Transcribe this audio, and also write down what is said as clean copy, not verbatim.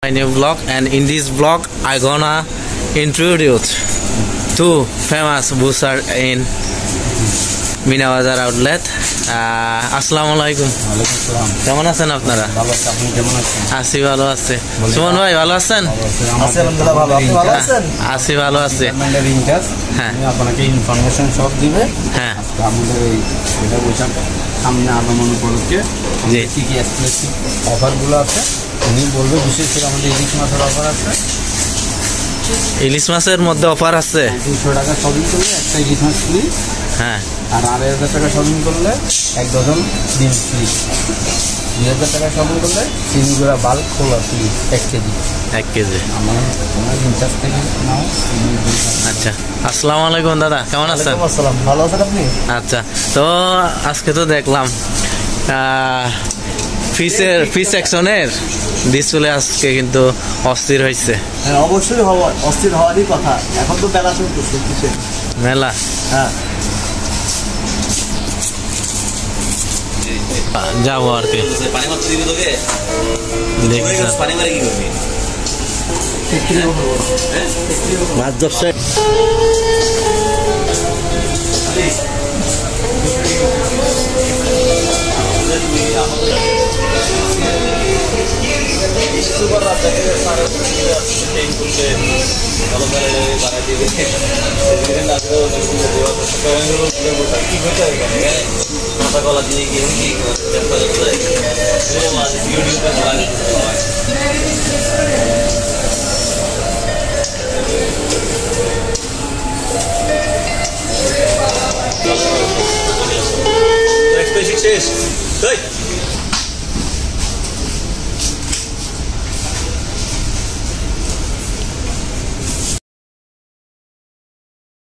My new vlog, and in this vlog I gonna introduce two famous booster in Mina Bazar outlet. আসসালামু আলাইকুম। কেমন আছেন আপনারা? আছি, ভালো আছে। সুমন ভাই ভালো আছেন? আছি, ভালো আছে। হ্যাঁ, আপনাকে ইনফরমেশন সব দিবে। হ্যাঁ, আমাদের এই এটা বলছেন সামনে আগমন উপলক্ষে জি কি কি এক্সক্লুসিভ অফারগুলো আছে উনি বলবে। বিশেষ করে আমাদের ইলিশ মাছের অফার আছে। ইলিশ মাছের মধ্যে অফার আছে 200 টাকা শপিং করলে একটা ইলিশ মাছ ফ্রি। হ্যাঁ, আর 2500 টাকা শপিং করলে 1 ডজন ডিম ফ্রি। 2000 টাকা শপিং করলে চিনিগুড়া বাল্ক খোলা ফ্রি 1 কেজি। 1 কেজি। আমার ইনচার্জ থেকে নাও। আচ্ছা, আসসালামু আলাইকুম দাদা, কেমন আছেন? আসসালাম, ভালো আছেন আপনি? আচ্ছা, তো আজকে তো দেখলাম ফিশ সেকশনের ডিসপ্লে আজকে কিন্তু অস্থির হয়েছে। হ্যাঁ, অবশ্যই অস্থির হওয়ারই কথা। এখন তো মেলা চলতেছে কিসের মেলা। হ্যাঁ, যাবো আর কি। মাছ ধরছে। গলা দিয়ে গিয়ে